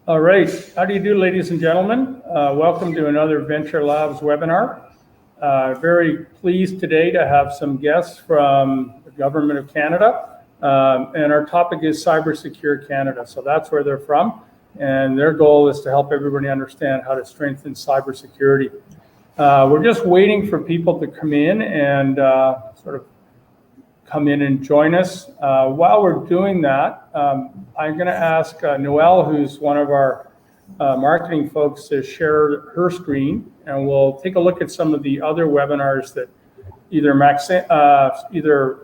All right, how do you do, ladies and gentlemen? Welcome to another VentureLabs webinar. Very pleased today to have some guests from the Government of Canada, and our topic is CyberSecure Canada. So that's where they're from, and their goal is to help everybody understand how to strengthen cybersecurity. We're just waiting for people to come in and come in and join us. While we're doing that, I'm going to ask Noelle, who's one of our marketing folks, to share her screen, and we'll take a look at some of the other webinars that either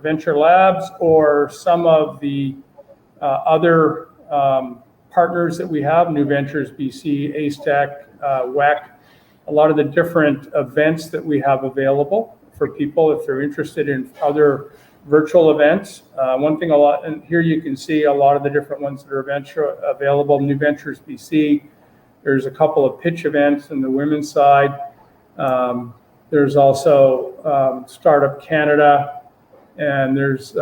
VentureLabs or some of the other partners that we have, New Ventures BC, ASTEC, WEC, a lot of the different events that we have available for people if they're interested in other virtual events. One thing and here you can see a lot of the different ones that are available. New Ventures BC, there's a couple of pitch events on the women's side. There's also Startup Canada, and there's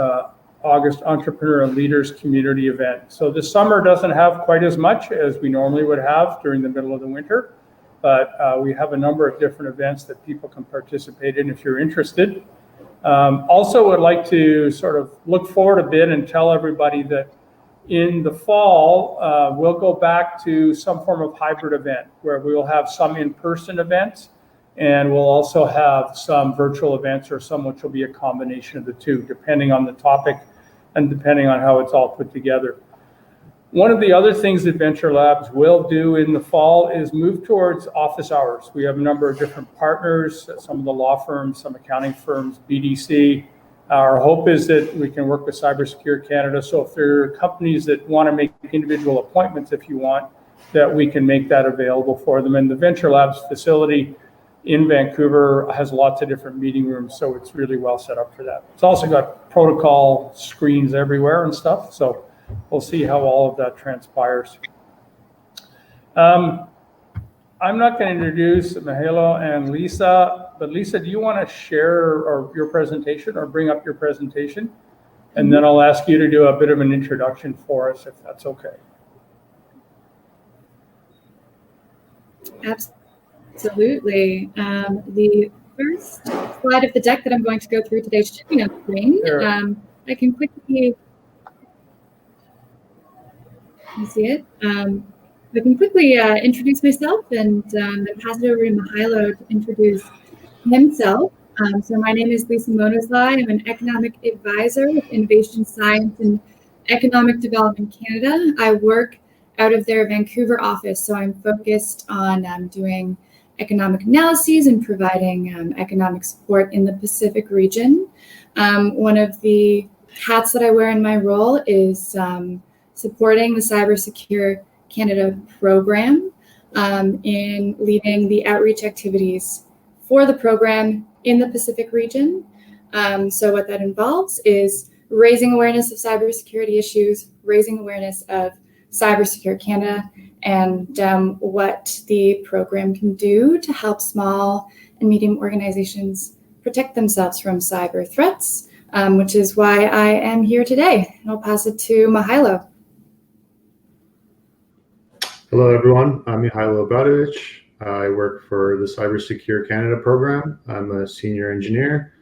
August Entrepreneur and Leaders Community event. So the summer doesn't have quite as much as we normally would have during the middle of the winter, but we have a number of different events that people can participate in if you're interested. Also would like to sort of look forward a bit and tell everybody that in the fall, we'll go back to some form of hybrid event where we will have some in-person events, and we'll also have some virtual events, or some which will be a combination of the two, depending on the topic and depending on how it's all put together. One of the other things that VentureLabs will do in the fall is move towards office hours. We have a number of different partners, some of the law firms, some accounting firms, BDC. Our hope is that we can work with CyberSecure Canada. So if there are companies that want to make individual appointments, if you want, that we can make that available for them. And the VentureLabs facility in Vancouver has lots of different meeting rooms, so it's really well set up for that. It's also got protocol screens everywhere and stuff. So we'll see how all of that transpires. I'm not going to introduce Mahalo and Lisa, but Lisa, do you want to share your presentation or bring up your presentation? And then I'll ask you to do a bit of an introduction for us, if that's okay. Absolutely. The first slide of the deck that I'm going to go through today should be on screen. I can quickly... You see it? I can quickly introduce myself and pass it over to Mahalo to introduce himself. So my name is Lisa Monoslai. I'm an economic advisor with Innovation Science and Economic Development Canada. I work out of their Vancouver office, so I'm focused on doing economic analyses and providing economic support in the Pacific region. One of the hats that I wear in my role is supporting the CyberSecure Canada program in leading the outreach activities for the program in the Pacific region. So what that involves is raising awareness of cybersecurity issues, raising awareness of CyberSecure Canada, and what the program can do to help small and medium organizations protect themselves from cyber threats, which is why I am here today. And I'll pass it to Mahalo. Hello, everyone. I'm Mihailo Obradovic. I work for the CyberSecure Canada program. I'm a senior engineer.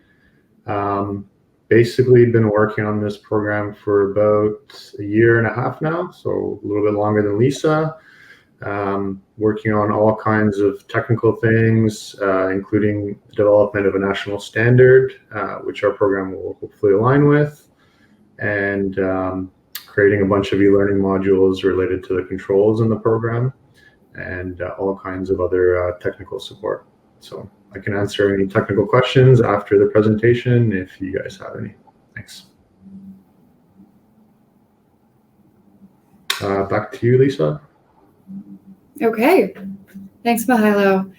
Basically been working on this program for about a year and a half now, so a little bit longer than Lisa. Working on all kinds of technical things, including the development of a national standard, which our program will hopefully align with, and creating a bunch of e-learning modules related to the controls in the program, and all kinds of other technical support. So I can answer any technical questions after the presentation if you guys have any. Thanks. Back to you, Lisa. Okay, thanks, Mahalo.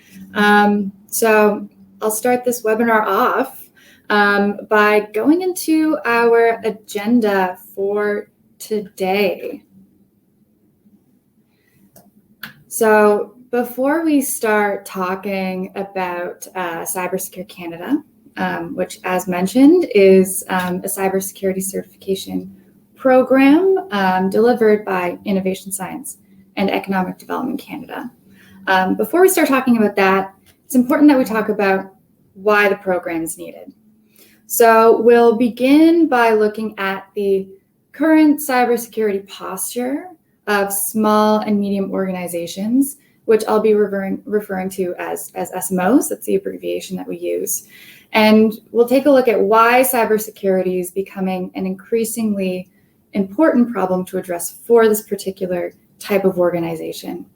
So I'll start this webinar off by going into our agenda for today. So before we start talking about CyberSecure Canada, which, as mentioned, is a cybersecurity certification program delivered by Innovation Science and Economic Development Canada. Before we start talking about that, it's important that we talk about why the program is needed. So we'll begin by looking at the current cybersecurity posture of small and medium organizations, which I'll be referring to as SMOs. That's the abbreviation that we use. And we'll take a look at why cybersecurity is becoming an increasingly important problem to address for this particular type of organization.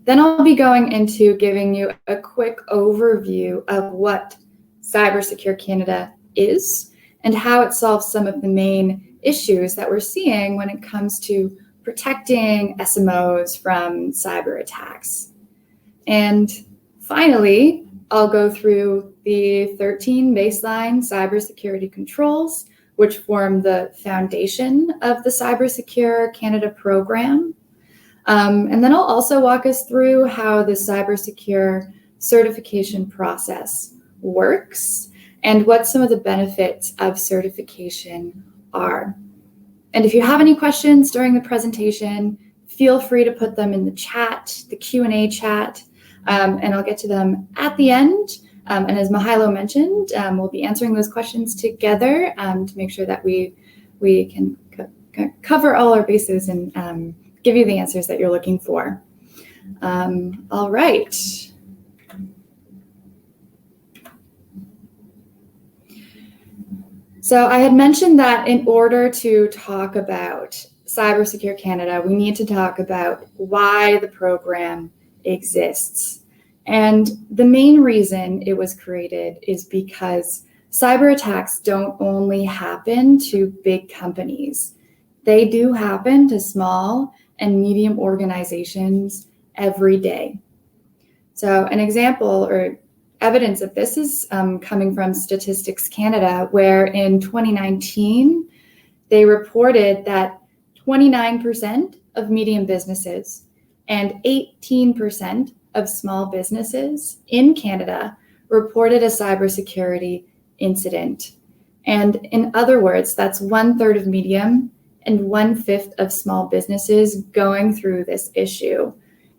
Then I'll be going into giving you a quick overview of what CyberSecure Canada is and how it solves some of the main issues that we're seeing when it comes to protecting SMOs from cyber attacks. And finally, I'll go through the 13 baseline cybersecurity controls, which form the foundation of the CyberSecure Canada program. And then I'll also walk us through how the CyberSecure certification process works and what some of the benefits of certification are. And if you have any questions during the presentation, feel free to put them in the chat, the Q&A chat, and I'll get to them at the end. And as Mihailo mentioned, we'll be answering those questions together to make sure that we can cover all our bases and give you the answers that you're looking for. All right. So I had mentioned that in order to talk about CyberSecure Canada, we need to talk about why the program exists. And the main reason it was created is because cyber attacks don't only happen to big companies. They do happen to small and medium organizations every day. So an example or evidence of this is coming from Statistics Canada, where in 2019, they reported that 29% of medium businesses and 18% of small businesses in Canada reported a cybersecurity incident. And in other words, that's 1/3 of medium and 1/5 of small businesses going through this issue.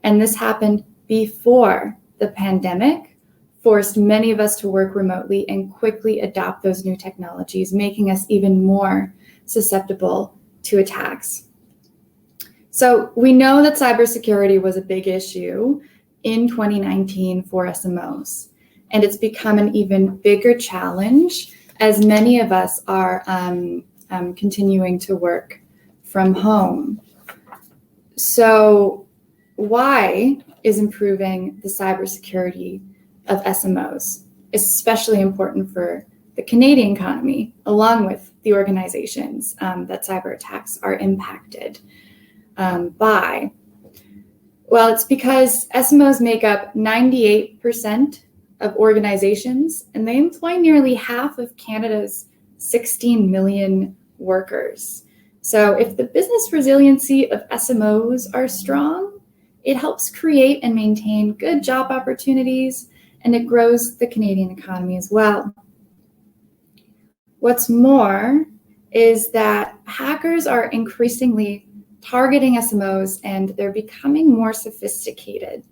And this happened before the pandemic forced many of us to work remotely and quickly adopt those new technologies, making us even more susceptible to attacks. So we know that cybersecurity was a big issue in 2019 for SMOs, and it's become an even bigger challenge as many of us are continuing to work from home. So why is improving the cybersecurity of SMOs especially important for the Canadian economy, along with the organizations that cyber attacks are impacted by? Well, it's because SMOs make up 98% of organizations, and they employ nearly half of Canada's 16 million workers. So if the business resiliency of SMOs are strong, it helps create and maintain good job opportunities, and it grows the Canadian economy as well. What's more is that hackers are increasingly targeting SMOs, and they're becoming more sophisticated,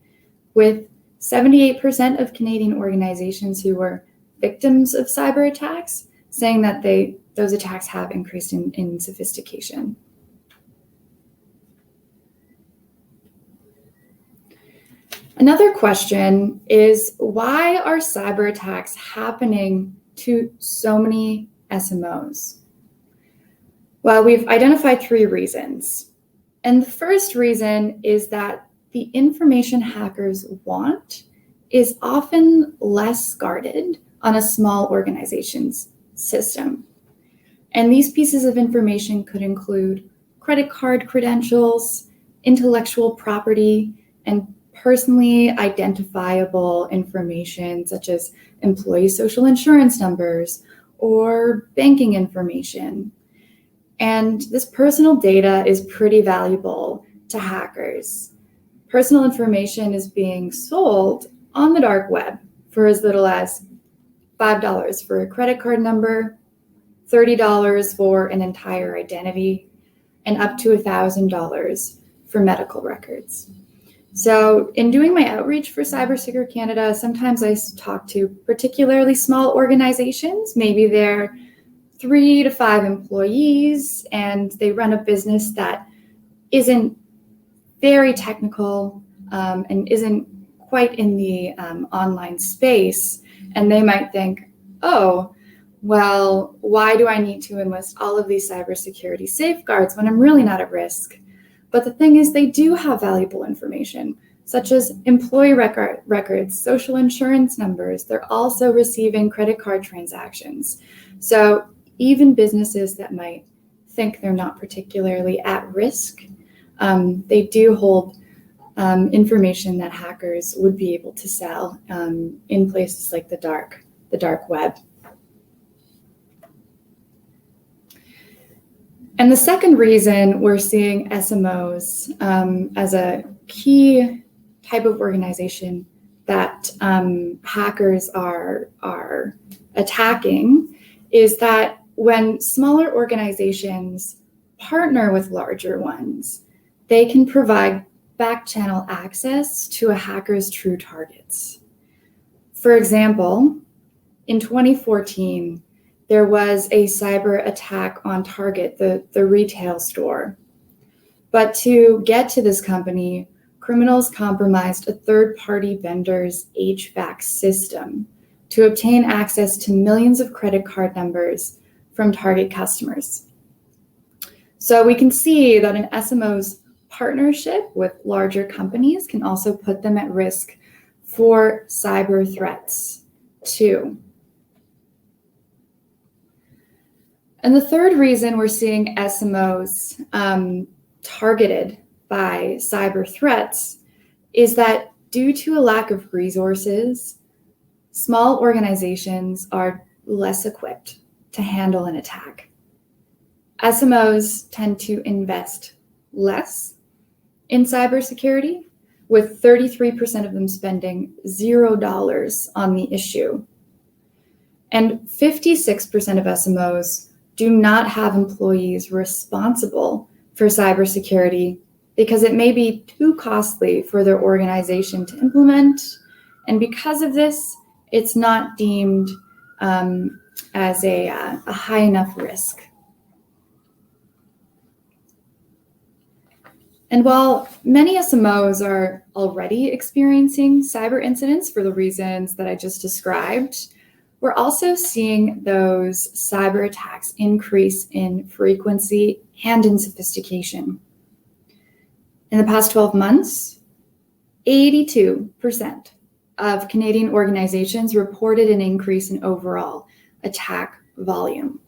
with 78% of Canadian organizations who were victims of cyber attacks saying that those attacks have increased in sophistication. Another question is, why are cyber attacks happening to so many SMOs? Well, we've identified 3 reasons. And the first reason is that the information hackers want is often less guarded on a small organization's system. And these pieces of information could include credit card credentials, intellectual property, and personally identifiable information such as employee social insurance numbers or banking information. And this personal data is pretty valuable to hackers. Personal information is being sold on the dark web for as little as $5 for a credit card number, $30 for an entire identity, and up to $1,000 for medical records. So in doing my outreach for CyberSecure Canada, sometimes I talk to particularly small organizations. Maybe they're 3 to 5 employees and they run a business that isn't very technical and isn't quite in the online space. And they might think, oh, well, why do I need to enlist all of these cybersecurity safeguards when I'm really not at risk? But the thing is, they do have valuable information, such as employee records, social insurance numbers. They're also receiving credit card transactions. So even businesses that might think they're not particularly at risk, they do hold information that hackers would be able to sell in places like the dark web. And the second reason we're seeing SMOs as a key type of organization that hackers are attacking is that when smaller organizations partner with larger ones, they can provide back-channel access to a hacker's true targets. For example, in 2014, there was a cyber attack on Target, the retail store. But to get to this company, criminals compromised a third-party vendor's HVAC system to obtain access to millions of credit card numbers from Target customers. So we can see that an SMO's partnership with larger companies can also put them at risk for cyber threats too. And the third reason we're seeing SMOs targeted by cyber threats is that due to a lack of resources, small organizations are less equipped to handle an attack. SMOs tend to invest less in cybersecurity, with 33% of them spending $0 on the issue. And 56% of SMOs do not have employees responsible for cybersecurity because it may be too costly for their organization to implement. And because of this, it's not deemed as a high enough risk. And while many SMOs are already experiencing cyber incidents for the reasons that I just described, we're also seeing those cyber attacks increase in frequency and in sophistication. In the past 12 months, 82% of Canadian organizations reported an increase in overall attack volume.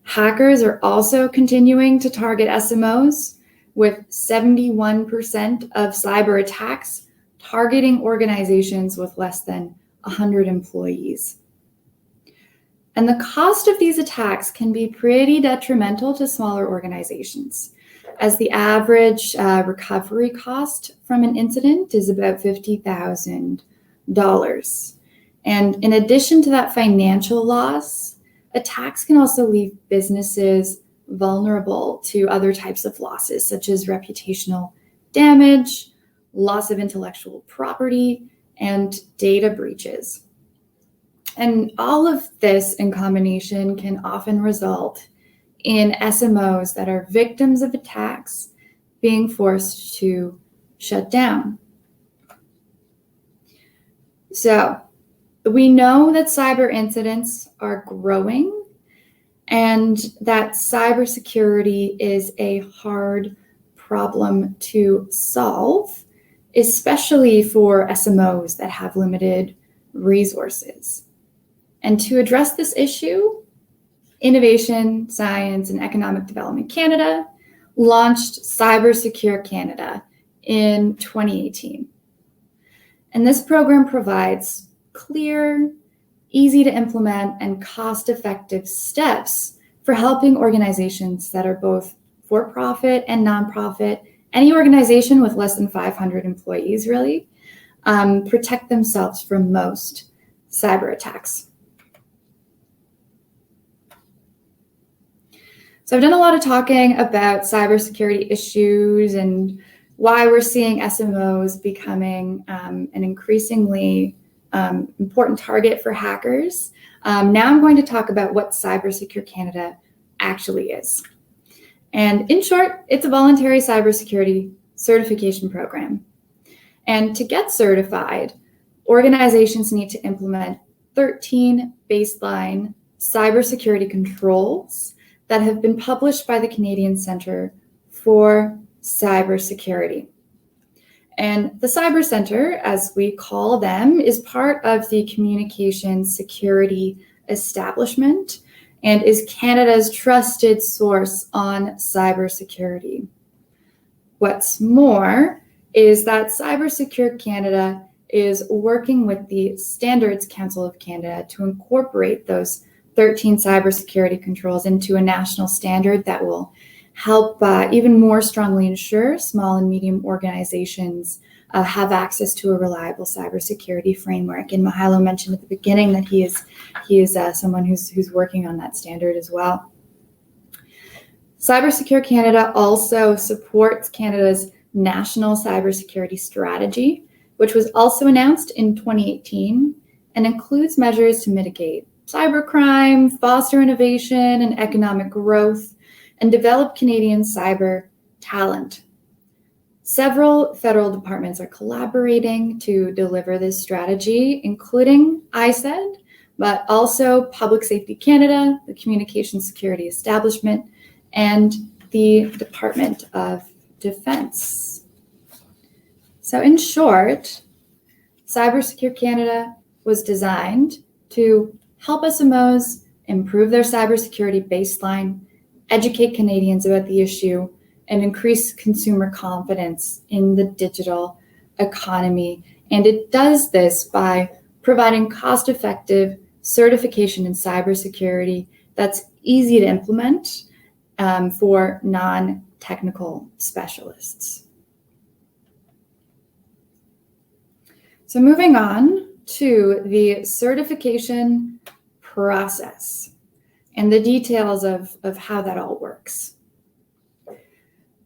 Hackers are also continuing to target SMOs, with 71% of cyber attacks targeting organizations with less than 100 employees. And the cost of these attacks can be pretty detrimental to smaller organizations, as the average recovery cost from an incident is about $50,000. And in addition to that financial loss, attacks can also leave businesses vulnerable to other types of losses, such as reputational damage, loss of intellectual property, and data breaches. And all of this in combination can often result in SMOs that are victims of attacks being forced to shut down. So we know that cyber incidents are growing and that cybersecurity is a hard problem to solve, especially for SMOs that have limited resources. And to address this issue, Innovation, Science, and Economic Development Canada launched CyberSecure Canada in 2018. And this program provides clear, easy to implement, and cost-effective steps for helping organizations that are both for-profit and nonprofit, any organization with less than 500 employees really, protect themselves from most cyber attacks. So I've done a lot of talking about cybersecurity issues and why we're seeing SMOs becoming an increasingly important target for hackers. Now I'm going to talk about what CyberSecure Canada actually is. And in short, it's a voluntary cybersecurity certification program. And to get certified, organizations need to implement 13 baseline cybersecurity controls that have been published by the Canadian Centre for Cybersecurity. And the Cyber Centre, as we call them, is part of the Communications Security Establishment and is Canada's trusted source on cybersecurity. What's more is that CyberSecure Canada is working with the Standards Council of Canada to incorporate those 13 cybersecurity controls into a national standard that will help even more strongly ensure small and medium organizations have access to a reliable cybersecurity framework. And Mihailo mentioned at the beginning that he is someone who's working on that standard as well. CyberSecure Canada also supports Canada's National Cybersecurity Strategy, which was also announced in 2018 and includes measures to mitigate cybercrime, foster innovation and economic growth, and develop Canadian cyber talent. Several federal departments are collaborating to deliver this strategy, including ISED, but also Public Safety Canada, the Communications Security Establishment, and the Department of Defense. So in short, CyberSecure Canada was designed to help SMOs improve their cybersecurity baseline, educate Canadians about the issue, and increase consumer confidence in the digital economy. And it does this by providing cost-effective certification in cybersecurity that's easy to implement for non-technical specialists. So moving on to the certification process and the details of how that all works.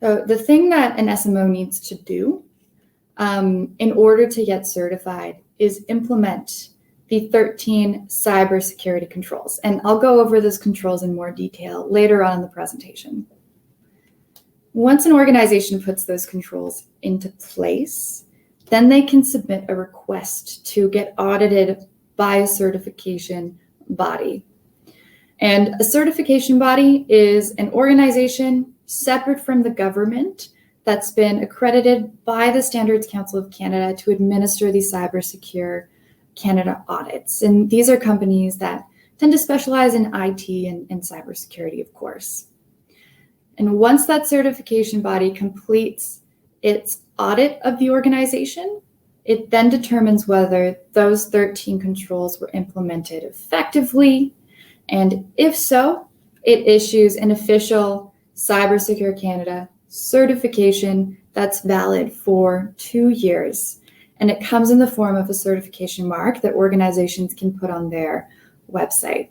So the thing that an SMO needs to do in order to get certified is implement the 13 cybersecurity controls. And I'll go over those controls in more detail later on in the presentation. Once an organization puts those controls into place, then they can submit a request to get audited by a certification body. And a certification body is an organization separate from the government that's been accredited by the Standards Council of Canada to administer the CyberSecure Canada audits. And these are companies that tend to specialize in IT and cybersecurity, of course. And once that certification body completes its audit of the organization, it then determines whether those 13 controls were implemented effectively. And if so, it issues an official CyberSecure Canada certification that's valid for 2 years. And it comes in the form of a certification mark that organizations can put on their website.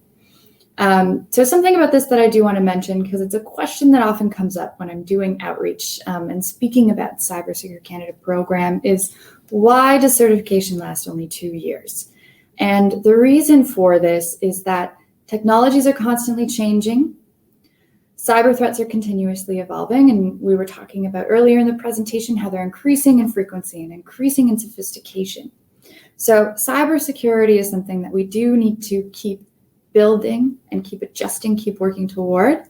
So something about this that I do want to mention, because it's a question that often comes up when I'm doing outreach and speaking about the CyberSecure Canada program, is why does certification last only 2 years? And the reason for this is that technologies are constantly changing. Cyber threats are continuously evolving, and we were talking about earlier in the presentation how they're increasing in frequency and increasing in sophistication. So cybersecurity is something that we do need to keep building and keep adjusting, keep working toward.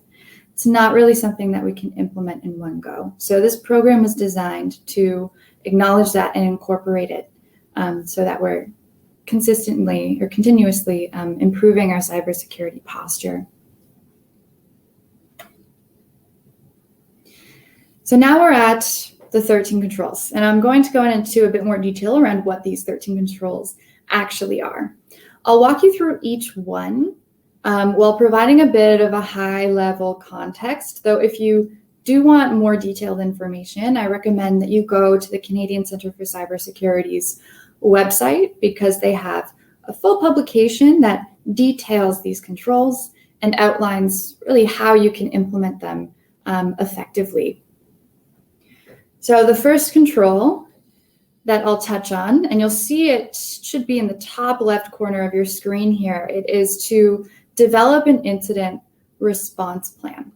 It's not really something that we can implement in one go. So this program was designed to acknowledge that and incorporate it so that we're consistently or continuously improving our cybersecurity posture. So now we're at the 13 controls, and I'm going to go into a bit more detail around what these 13 controls actually are. I'll walk you through each one while providing a bit of a high-level context, though if you do want more detailed information, I recommend that you go to the Canadian Centre for Cybersecurity's website, because they have a full publication that details these controls and outlines really how you can implement them effectively. So the first control that I'll touch on, and you'll see it should be in the top left corner of your screen here, it is to develop an incident response plan.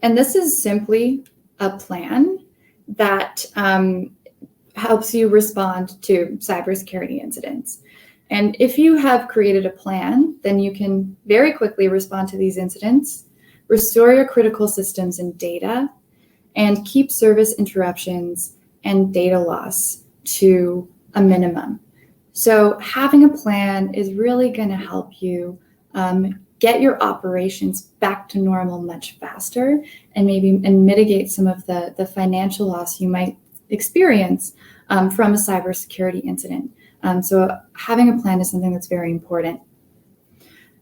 And this is simply a plan that helps you respond to cybersecurity incidents. And if you have created a plan, then you can very quickly respond to these incidents, restore your critical systems and data, and keep service interruptions and data loss to a minimum. So having a plan is really going to help you get your operations back to normal much faster, and mitigate some of the financial loss you might experience from a cybersecurity incident. So having a plan is something that's very important.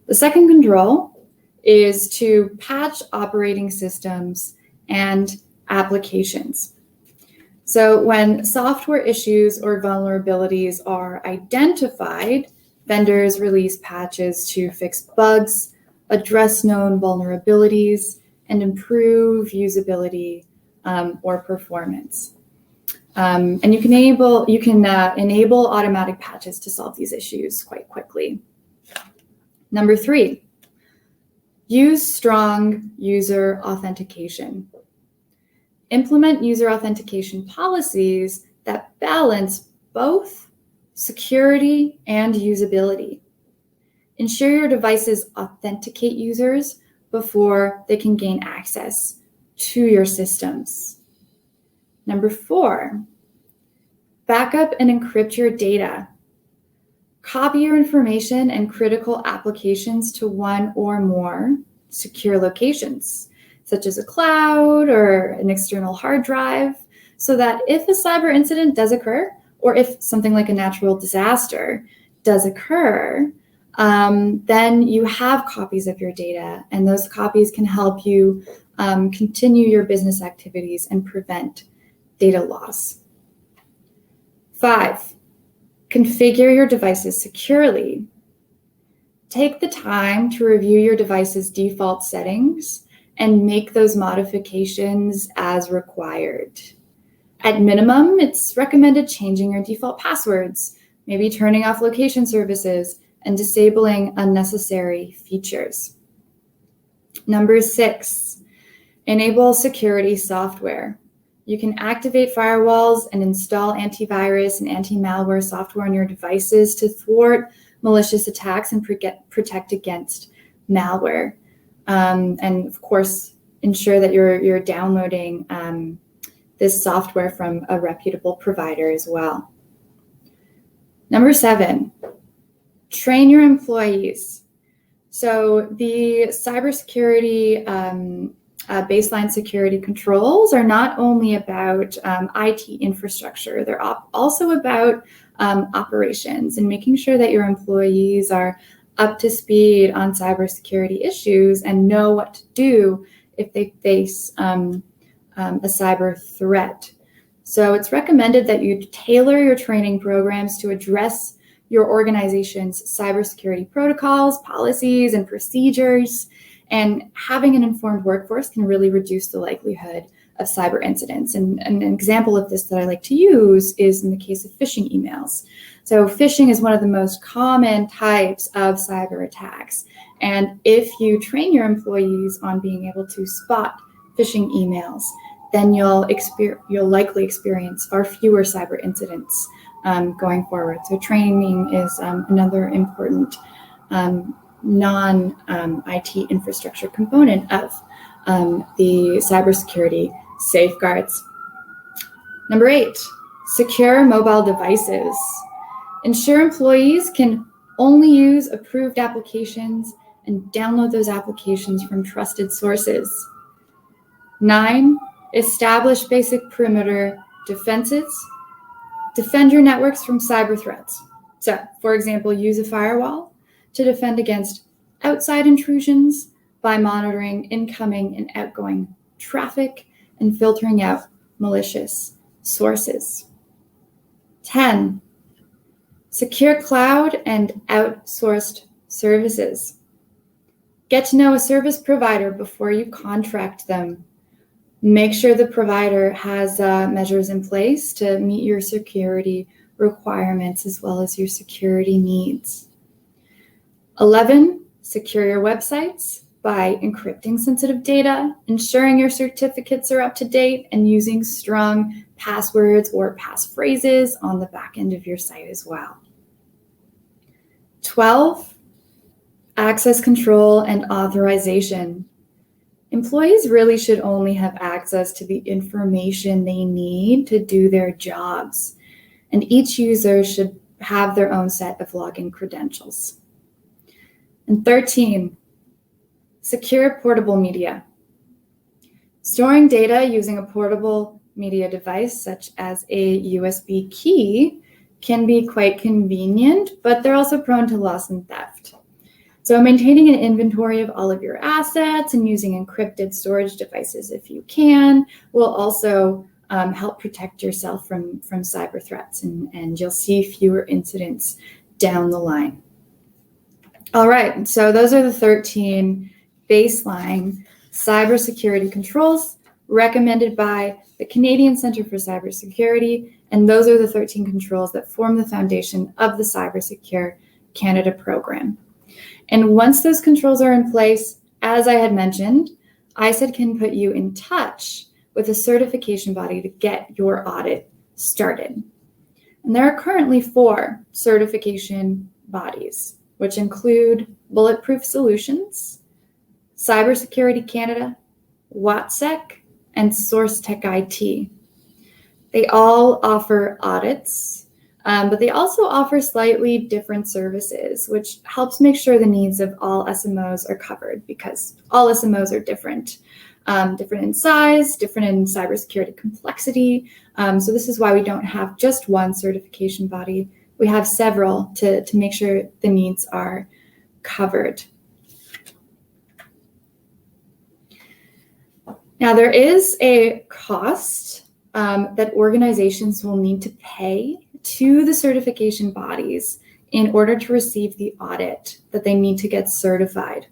The second control is to patch operating systems and applications. So when software issues or vulnerabilities are identified, vendors release patches to fix bugs, address known vulnerabilities, and improve usability or performance. And you can enable automatic patches to solve these issues quite quickly. Number 3, use strong user authentication. Implement user authentication policies that balance both security and usability. Ensure your devices authenticate users before they can gain access to your systems. Number 4, backup and encrypt your data. Copy your information and critical applications to one or more secure locations, such as a cloud or an external hard drive, so that if a cyber incident does occur, or if something like a natural disaster does occur, then you have copies of your data, and those copies can help you continue your business activities and prevent data loss. 5, configure your devices securely. Take the time to review your device's default settings and make those modifications as required. At minimum, it's recommended changing your default passwords, maybe turning off location services, and disabling unnecessary features. Number 6, enable security software. You can activate firewalls and install antivirus and anti-malware software on your devices to thwart malicious attacks and protect against malware. And of course, ensure that you're downloading this software from a reputable provider as well. Number 7, train your employees. So the cybersecurity baseline security controls are not only about IT infrastructure, they're also about operations and making sure that your employees are up to speed on cybersecurity issues and know what to do if they face a cyber threat. So it's recommended that you tailor your training programs to address your organization's cybersecurity protocols, policies, and procedures. And having an informed workforce can really reduce the likelihood of cyber incidents. And an example of this that I like to use is in the case of phishing emails. So phishing is one of the most common types of cyber attacks. And if you train your employees on being able to spot phishing emails, then you'll likely experience far fewer cyber incidents going forward. So training is another important non-IT infrastructure component of the cybersecurity safeguards. Number 8, secure mobile devices. Ensure employees can only use approved applications and download those applications from trusted sources. 9, establish basic perimeter defenses. Defend your networks from cyber threats. So, for example, use a firewall to defend against outside intrusions by monitoring incoming and outgoing traffic and filtering out malicious sources. 10, secure cloud and outsourced services. Get to know a service provider before you contract them. Make sure the provider has measures in place to meet your security requirements as well as your security needs. 11, secure your websites by encrypting sensitive data, ensuring your certificates are up to date, and using strong passwords or passphrases on the back end of your site as well. 12, access control and authorization. Employees really should only have access to the information they need to do their jobs, and each user should have their own set of login credentials. And 13, secure portable media. Storing data using a portable media device, such as a USB key, can be quite convenient, but they're also prone to loss and theft. So maintaining an inventory of all of your assets and using encrypted storage devices if you can will also help protect yourself from cyber threats, and you'll see fewer incidents down the line. All right, so those are the 13 baseline cybersecurity controls recommended by the Canadian Centre for Cybersecurity, and those are the 13 controls that form the foundation of the CyberSecure Canada program. And once those controls are in place, as I had mentioned, ISED can put you in touch with a certification body to get your audit started. And there are currently 4 certification bodies, which include Bulletproof Solutions, CyberSecurity Canada, WATSEC, and SourceTech IT. They all offer audits, but they also offer slightly different services, which helps make sure the needs of all SMOs are covered, because all SMOs are different. Different in size, different in cybersecurity complexity. So this is why we don't have just one certification body. We have several to make sure the needs are covered. Now, there is a cost that organizations will need to pay to the certification bodies in order to receive the audit that they need to get certified.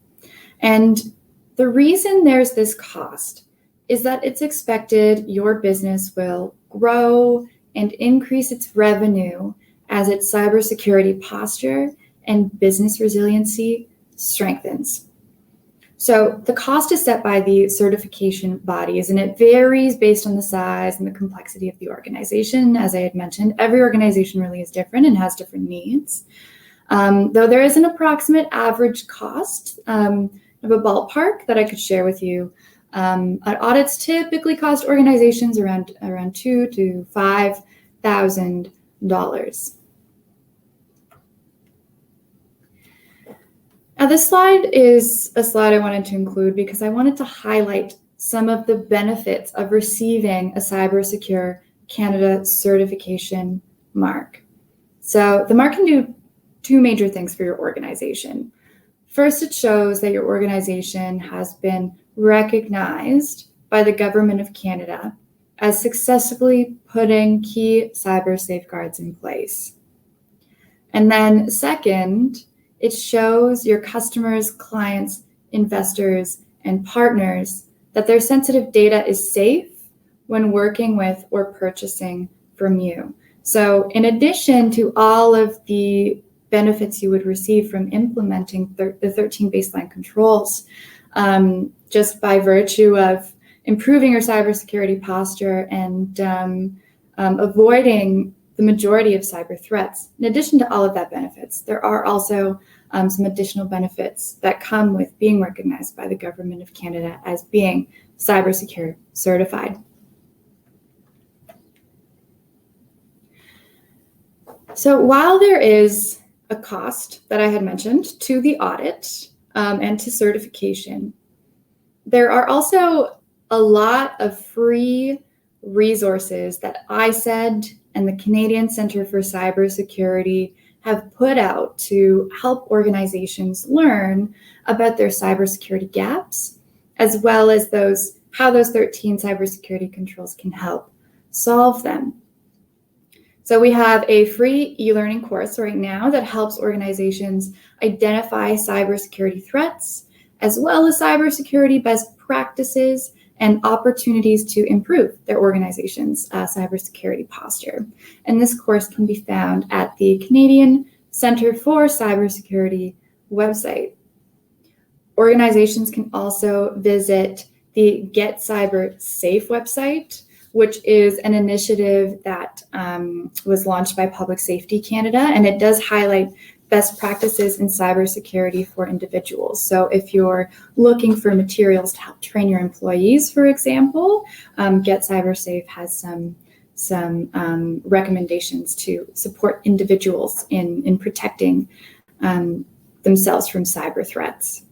And the reason there's this cost is that it's expected your business will grow and increase its revenue as its cybersecurity posture and business resiliency strengthens. So the cost is set by the certification bodies, and it varies based on the size and the complexity of the organization. As I had mentioned, every organization really is different and has different needs. Though there is an approximate average cost of a ballpark that I could share with you. Audits typically cost organizations around $2,000 to $5,000. Now, this slide is a slide I wanted to include because I wanted to highlight some of the benefits of receiving a CyberSecure Canada certification mark. So the mark can do 2 major things for your organization. First, it shows that your organization has been recognized by the Government of Canada as successfully putting key cyber safeguards in place. And then second, it shows your customers, clients, investors, and partners that their sensitive data is safe when working with or purchasing from you. So in addition to all of the benefits you would receive from implementing the 13 baseline controls, just by virtue of improving your cybersecurity posture and avoiding the majority of cyber threats. In addition to all of that benefits, there are also some additional benefits that come with being recognized by the Government of Canada as being CyberSecure certified. So while there is a cost that I had mentioned to the audit and to certification, there are also a lot of free resources that ISED and the Canadian Centre for Cybersecurity have put out to help organizations learn about their cybersecurity gaps, as well as how those 13 cybersecurity controls can help solve them. So we have a free e-learning course right now that helps organizations identify cybersecurity threats as well as cybersecurity best practices and opportunities to improve their organization's cybersecurity posture. And this course can be found at the Canadian Centre for Cybersecurity website. Organizations can also visit the Get Cyber Safe website, which is an initiative that was launched by Public Safety Canada, and it does highlight best practices in cybersecurity for individuals. So if you're looking for materials to help train your employees, for example, Get Cyber Safe has some recommendations to support individuals in protecting themselves from cyber threats.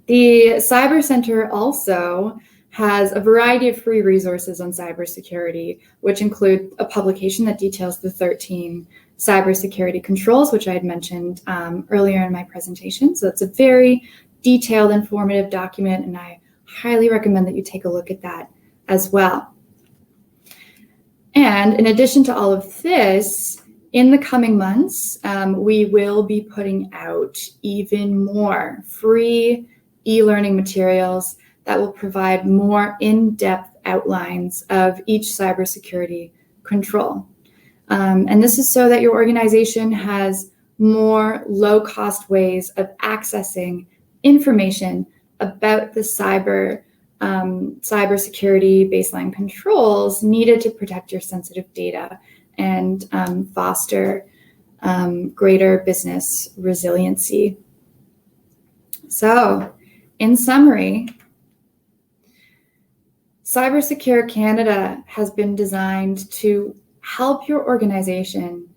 The Cyber Center also has a variety of free resources on cybersecurity, which include a publication that details the 13 cybersecurity controls, which I had mentioned earlier in my presentation. So it's a very detailed, informative document, and I highly recommend that you take a look at that as well. And in addition to all of this, in the coming months, we will be putting out even more free e-learning materials that will provide more in-depth outlines of each cybersecurity control. And this is so that your organization has more low-cost ways of accessing information about the cybersecurity baseline controls needed to protect your sensitive data and foster greater business resiliency. So, in summary, CyberSecure Canada has been designed to help your organization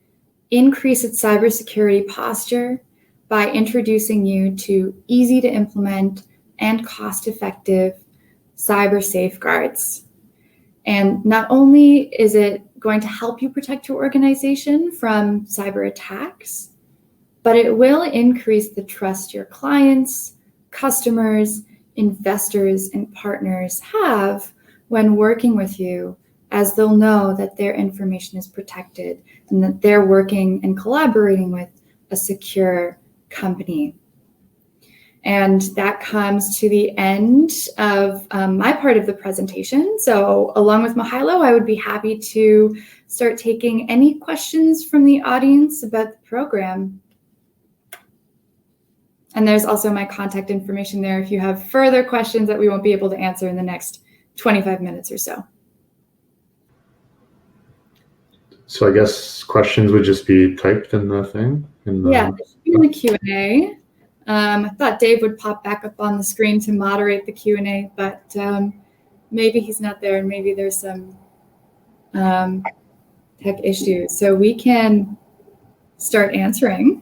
increase its cybersecurity posture by introducing you to easy to implement and cost-effective cyber safeguards. And not only is it going to help you protect your organization from cyber attacks, but it will increase the trust your clients, customers, investors, and partners have when working with you, as they'll know that their information is protected and that they're working and collaborating with a secure company. And that comes to the end of my part of the presentation. So along with Mihailo, I would be happy to start taking any questions from the audience about the program. And there's also my contact information there if you have further questions that we won't be able to answer in the next 25 minutes or so. So I guess questions would just be typed in the thing? Yeah, it should be in the Q&A. I thought Dave would pop back up on the screen to moderate the Q&A, but maybe he's not there and maybe there's some tech issues. So we can start answering,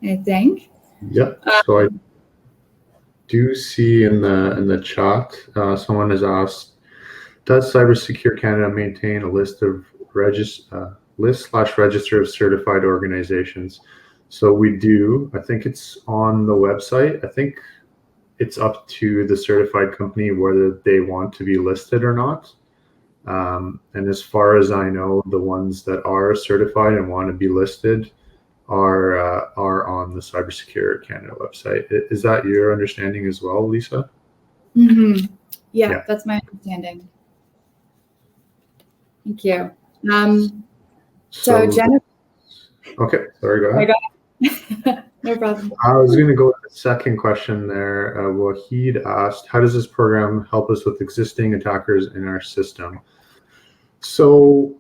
I think. Yep. So I do see in the chat, someone has asked, does CyberSecure Canada maintain a list of list/register of certified organizations? So we do. I think it's on the website. I think it's up to the certified company whether they want to be listed or not. And as far as I know, the ones that are certified and want to be listed are on the CyberSecure Canada website. Is that your understanding as well, Lisa? Mm-hmm. Yeah, that's my understanding. Thank you. So Jennifer. Okay, sorry, go ahead. No problem. I was going to go with the second question there. Wahid asked, how does this program help us with existing attackers in our system? So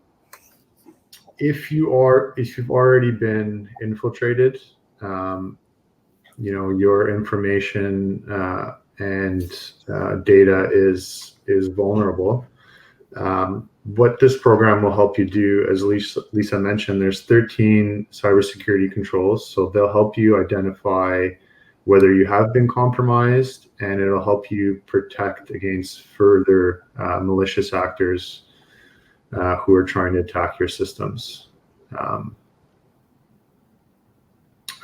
if you've already been infiltrated, your information and data is vulnerable. What this program will help you do, as Lisa mentioned, there's 13 cybersecurity controls. So they'll help you identify whether you have been compromised, and it'll help you protect against further malicious actors who are trying to attack your systems. I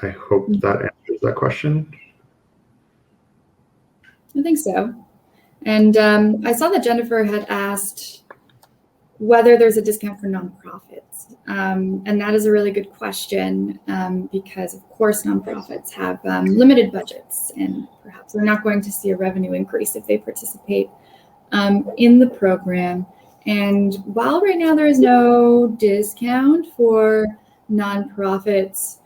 hope that answers that question. I think so. And I saw that Jennifer had asked whether there's a discount for nonprofits. And that is a really good question because, of course, nonprofits have limited budgets and perhaps they're not going to see a revenue increase if they participate in the program. And while right now there is no discount for nonprofits,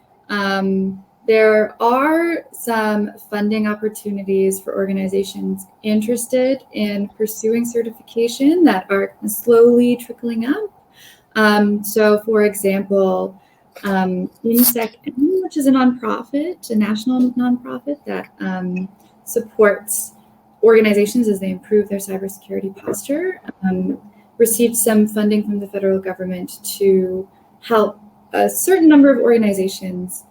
there are some funding opportunities for organizations interested in pursuing certification that are slowly trickling up. So, for example, INSEC, which is a nonprofit, a national nonprofit that supports organizations as they improve their cybersecurity posture, received some funding from the federal government to help a certain number of organizations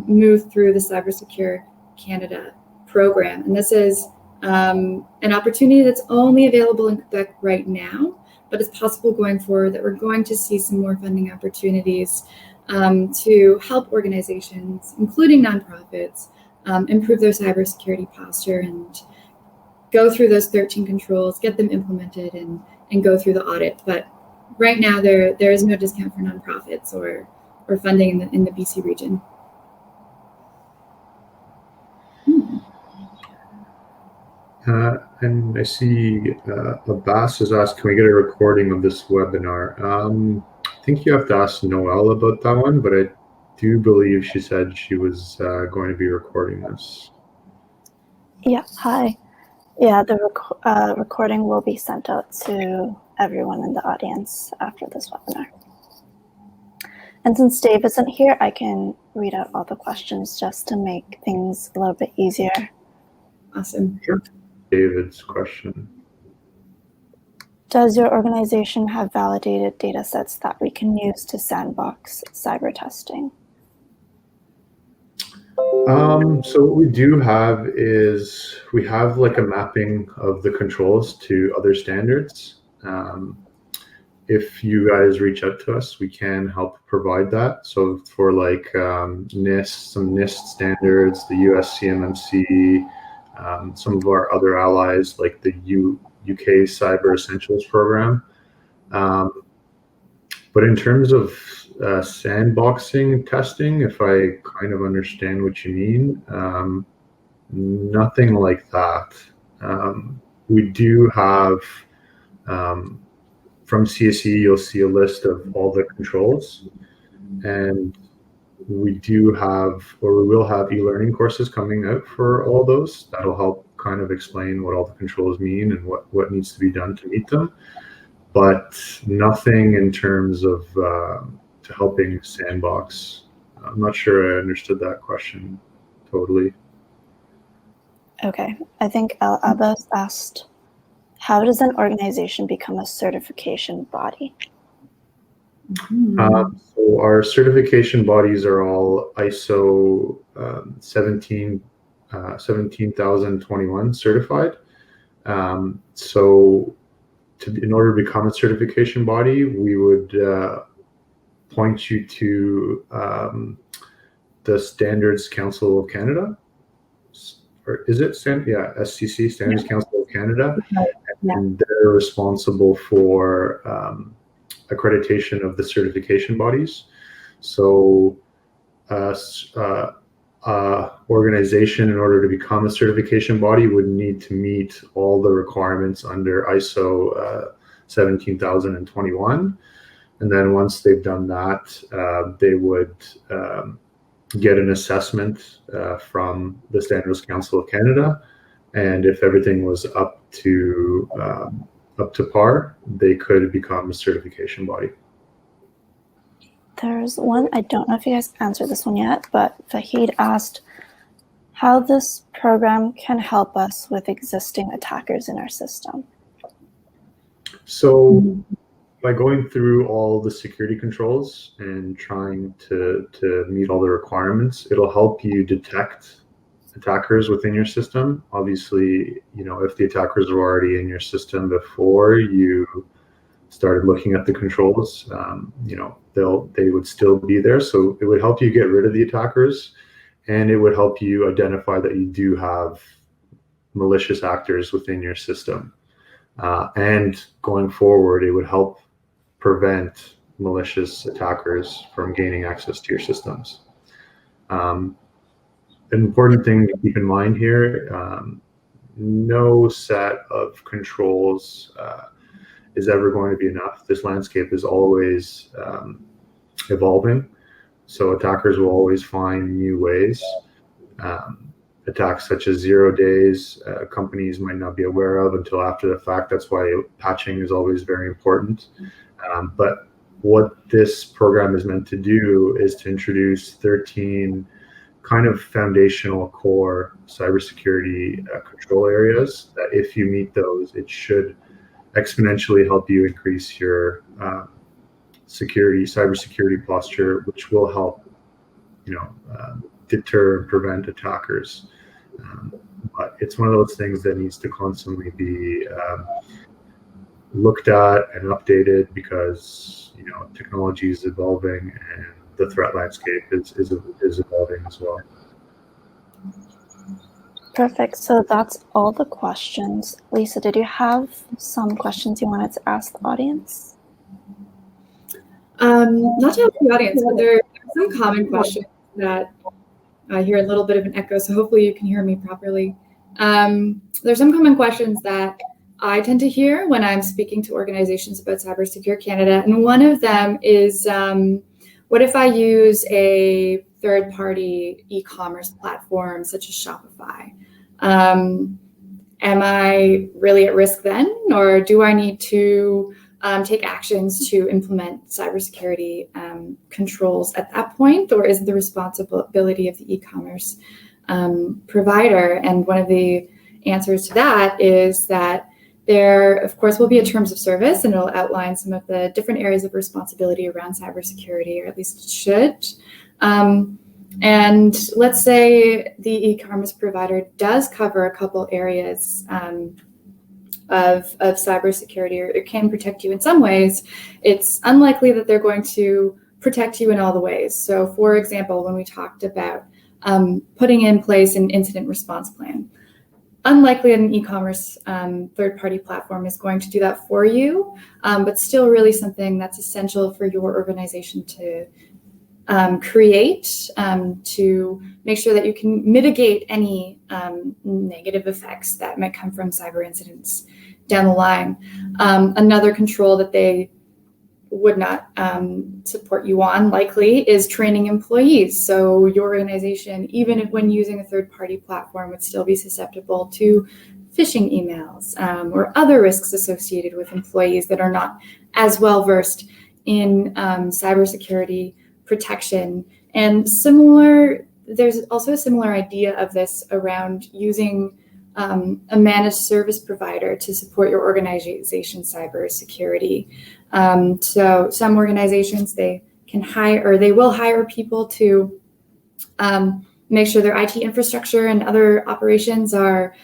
move through the CyberSecure Canada program. And this is an opportunity that's only available in Quebec right now, but it's possible going forward that we're going to see some more funding opportunities to help organizations, including nonprofits, improve their cybersecurity posture and go through those 13 controls, get them implemented, and go through the audit. But right now, there is no discount for nonprofits or funding in the BC region. And I see Abbas has asked, can we get a recording of this webinar? I think you have to ask Noelle about that one, but I do believe she said she was going to be recording this. Yeah, hi. Yeah, the recording will be sent out to everyone in the audience after this webinar. And since Dave isn't here, I can read out all the questions just to make things a little bit easier. Awesome. Sure. David's question. Does your organization have validated data sets that we can use to sandbox cyber testing? So what we do have is we have like a mapping of the controls to other standards. If you guys reach out to us, we can help provide that. So for like NIST, some NIST standards, the US CMMC, some of our other allies like the UK Cyber Essentials program. But in terms of sandboxing testing, if I kind of understand what you mean, nothing like that. We do have, from CSE, you'll see a list of all the controls, and we do have, or we will have e-learning courses coming out for all those. That'll help kind of explain what all the controls mean and what needs to be done to meet them. But nothing in terms of to helping sandbox. I'm not sure I understood that question totally. Okay, I think El Abbas asked, how does an organization become a certification body? So our certification bodies are all ISO 17021 certified. So in order to become a certification body, we would point you to the Standards Council of Canada. Or is it SCC, Standards Council of Canada? Yeah. And they're responsible for accreditation of the certification bodies. So organization, in order to become a certification body, would need to meet all the requirements under ISO 17021. And then once they've done that, they would get an assessment from the Standards Council of Canada. And if everything was up to par, they could become a certification body. There's one, I don't know if you guys answered this one yet, but Fahid asked how this program can help us with existing attackers in our system. So by going through all the security controls and trying to meet all the requirements, it'll help you detect attackers within your system. Obviously, if the attackers were already in your system before you started looking at the controls, they would still be there. So it would help you get rid of the attackers, and it would help you identify that you do have malicious actors within your system. And going forward, it would help prevent malicious attackers from gaining access to your systems. An important thing to keep in mind here, no set of controls is ever going to be enough. This landscape is always evolving, so attackers will always find new ways. Attacks such as 0 days, companies might not be aware of until after the fact. That's why patching is always very important. But what this program is meant to do is to introduce 13 kind of foundational core cybersecurity control areas that if you meet those, it should exponentially help you increase your cybersecurity posture, which will help, deter and prevent attackers. But it's one of those things that needs to constantly be looked at and updated because technology is evolving and the threat landscape is evolving as well. Perfect. So that's all the questions. Lisa, did you have some questions you wanted to ask the audience? Not to help the audience, but there are some common questions that I hear a little bit of an echo, so hopefully you can hear me properly. There's some common questions that I tend to hear when I'm speaking to organizations about CyberSecure Canada, and one of them is, what if I use a third-party e-commerce platform such as Shopify? Am I really at risk then, or do I need to take actions to implement cybersecurity controls at that point, or is it the responsibility of the e-commerce provider? And one of the answers to that is that there, of course, will be a terms of service, and it'll outline some of the different areas of responsibility around cybersecurity, or at least it should. And let's say the e-commerce provider does cover a couple areas of cybersecurity, or it can protect you in some ways. It's unlikely that they're going to protect you in all the ways. So, for example, when we talked about putting in place an incident response plan, unlikely that an e-commerce third-party platform is going to do that for you, but still really something that's essential for your organization to create to make sure that you can mitigate any negative effects that might come from cyber incidents down the line. Another control that they would not support you on, likely, is training employees. So your organization, even if when using a third-party platform, would still be susceptible to phishing emails or other risks associated with employees that are not as well versed in cybersecurity protection. And there's also a similar idea of this around using a managed service provider to support your organization's cybersecurity. So some organizations, they can hire, or they will hire people to make sure their IT infrastructure and other operations are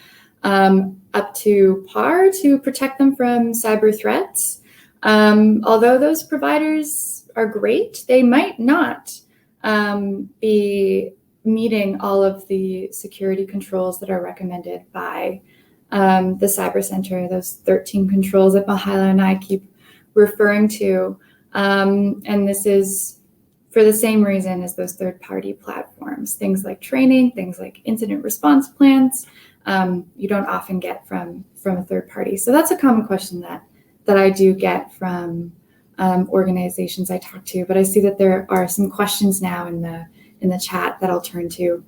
up to par to protect them from cyber threats. Although those providers are great, they might not be meeting all of the security controls that are recommended by the Cyber Center, those 13 controls that Mihailo and I keep referring to. And this is for the same reason as those third-party platforms. Things like training, things like incident response plans, you don't often get from a third party. So that's a common question that I do get from organizations I talk to. But I see that there are some questions now in the chat that I'll turn to.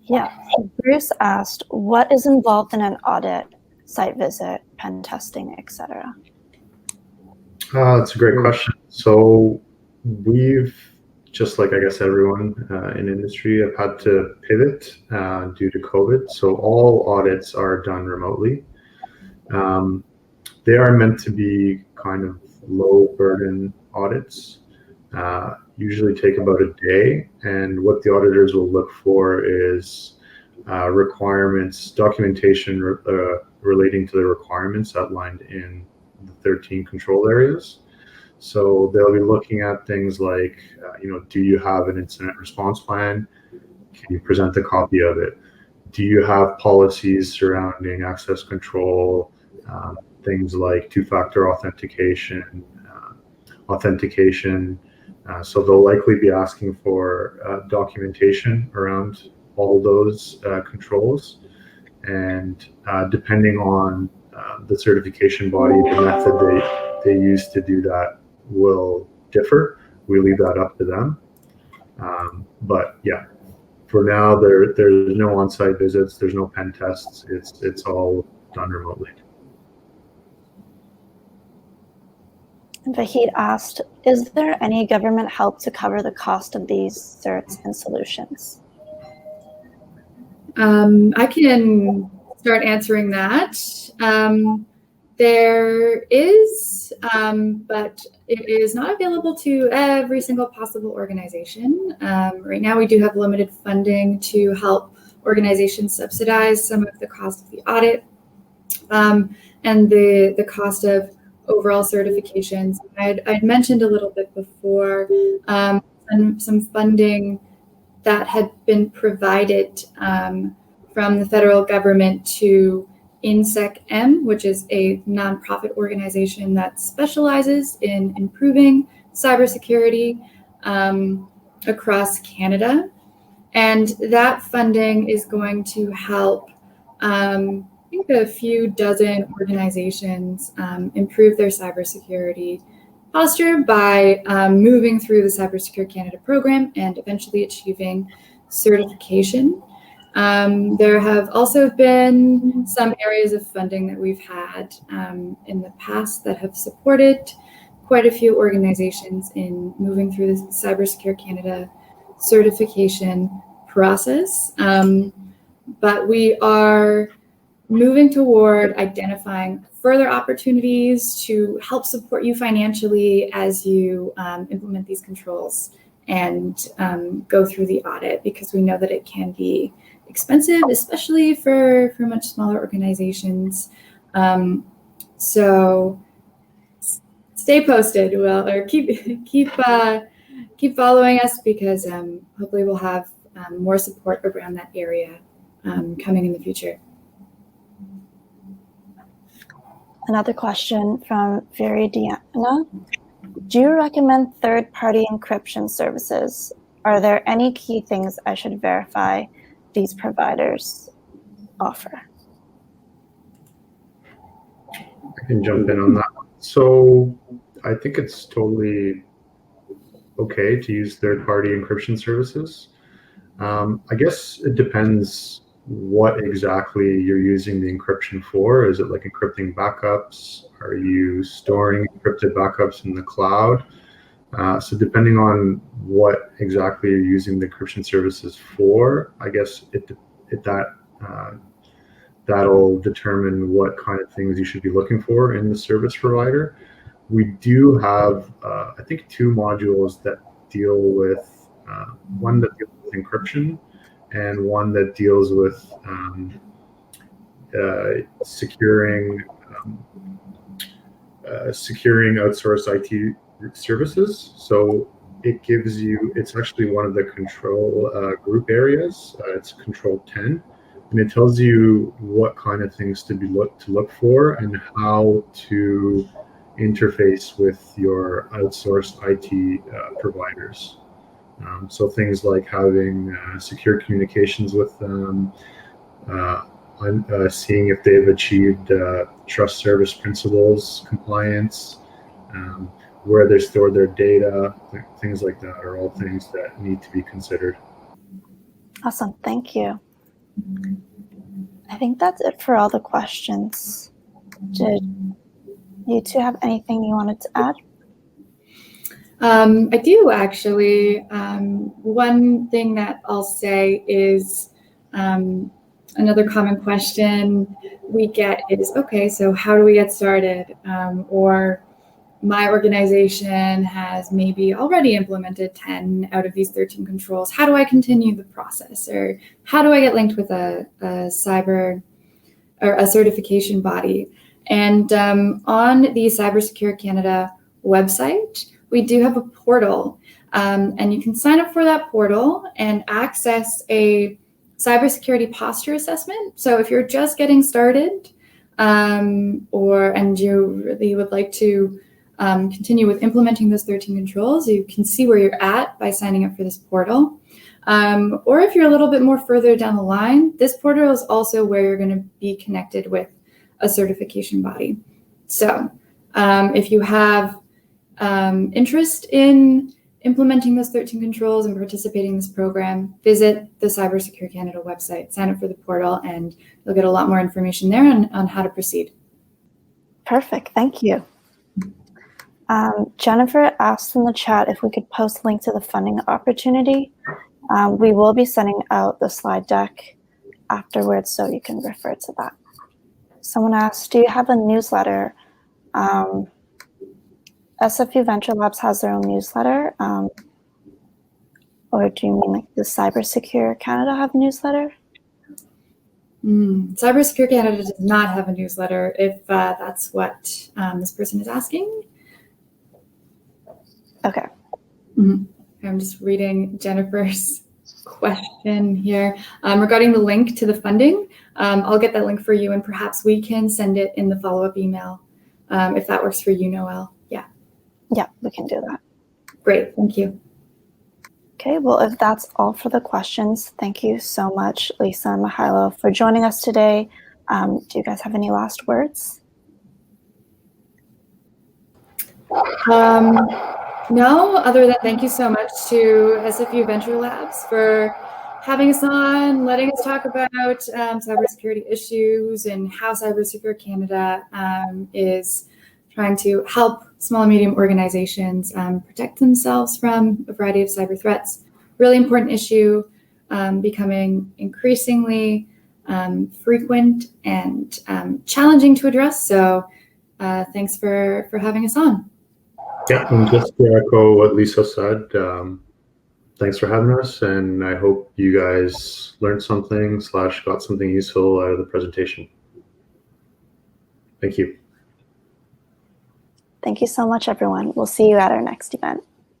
Yeah, Bruce asked, what is involved in an audit, site visit, pen testing, etc.? That's a great question. So we've, just like I guess everyone in industry, have had to pivot due to COVID. So all audits are done remotely. They are meant to be kind of low burden audits, usually take about a day. And what the auditors will look for is requirements, documentation relating to the requirements outlined in the 13 control areas. So they'll be looking at things like, do you have an incident response plan? Can you present a copy of it? Do you have policies surrounding access control, things like two-factor authentication, authentication. So they'll likely be asking for documentation around all those controls. And depending on the certification body, the method they use to do that will differ. We leave that up to them. But yeah, for now, there's no on-site visits, there's no pen tests. It's all done remotely. Vahid asked, is there any government help to cover the cost of these certs and solutions? I can start answering that. There is, but it is not available to every single possible organization. Right now, we do have limited funding to help organizations subsidize some of the cost of the audit and the cost of overall certifications. I'd mentioned a little bit before some funding that had been provided from the federal government to INSEC-M, which is a nonprofit organization that specializes in improving cybersecurity across Canada. And that funding is going to help, I think, a few dozen organizations improve their cybersecurity posture by moving through the CyberSecure Canada program and eventually achieving certification. There have also been some areas of funding that we've had in the past that have supported quite a few organizations in moving through the CyberSecure Canada certification process. But we are moving toward identifying further opportunities to help support you financially as you implement these controls and go through the audit, because we know that it can be expensive, especially for much smaller organizations. So stay posted, or keep following us, because hopefully we'll have more support around that area coming in the future. Another question from Viridiana. Do you recommend third-party encryption services? Are there any key things I should verify these providers offer? I can jump in on that one. So I think it's totally okay to use third-party encryption services. I guess it depends what exactly you're using the encryption for. Is it like encrypting backups? Are you storing encrypted backups in the cloud? So depending on what exactly you're using the encryption services for, I guess that'll determine what kind of things you should be looking for in the service provider. We do have, I think, 2 modules that deal with, one that deals with encryption and one that deals with securing outsourced IT services. So it gives you, it's actually one of the control group areas. It's control 10, and it tells you what kind of things to look for and how to interface with your outsourced IT providers. So things like having secure communications with them, seeing if they've achieved trust service principles compliance, where they store their data, things like that are all things that need to be considered. Awesome, thank you. I think that's it for all the questions. Did you two have anything you wanted to add? I do, actually. One thing that I'll say is another common question we get is, okay, so how do we get started? Or my organization has maybe already implemented 10 out of these 13 controls. How do I continue the process? Or how do I get linked with a cyber or a certification body? And on the CyberSecure Canada website, we do have a portal, and you can sign up for that portal and access a cybersecurity posture assessment. So if you're just getting started, and you really would like to continue with implementing those 13 controls, you can see where you're at by signing up for this portal. Or if you're a little bit more further down the line, this portal is also where you're going to be connected with a certification body. So if you have interest in implementing those 13 controls and participating in this program, visit the CyberSecure Canada website, sign up for the portal, and you'll get a lot more information there on how to proceed. Perfect, thank you. Jennifer asked in the chat if we could post a link to the funding opportunity. We will be sending out the slide deck afterwards, so you can refer to that. Someone asked, do you have a newsletter? SFU VentureLabs has their own newsletter. Or do you mean like the CyberSecure Canada have a newsletter? CyberSecure Canada does not have a newsletter, if that's what this person is asking. Okay. I'm just reading Jennifer's question here regarding the link to the funding. I'll get that link for you, and perhaps we can send it in the follow-up email if that works for you, Noelle. Yeah, we can do that. Great, thank you. Okay, well, if that's all for the questions, thank you so much, Lisa and Mihailo, for joining us today. Do you guys have any last words? No, other than thank you so much to SFU VentureLabs for having us on, letting us talk about cybersecurity issues and how CyberSecure Canada is trying to help small and medium organizations protect themselves from a variety of cyber threats. Really important issue, becoming increasingly frequent and challenging to address. So thanks for having us on. Yeah, and just to echo what Lisa said, thanks for having us, and I hope you guys learned something / got something useful out of the presentation. Thank you. Thank you so much, everyone. We'll see you at our next event.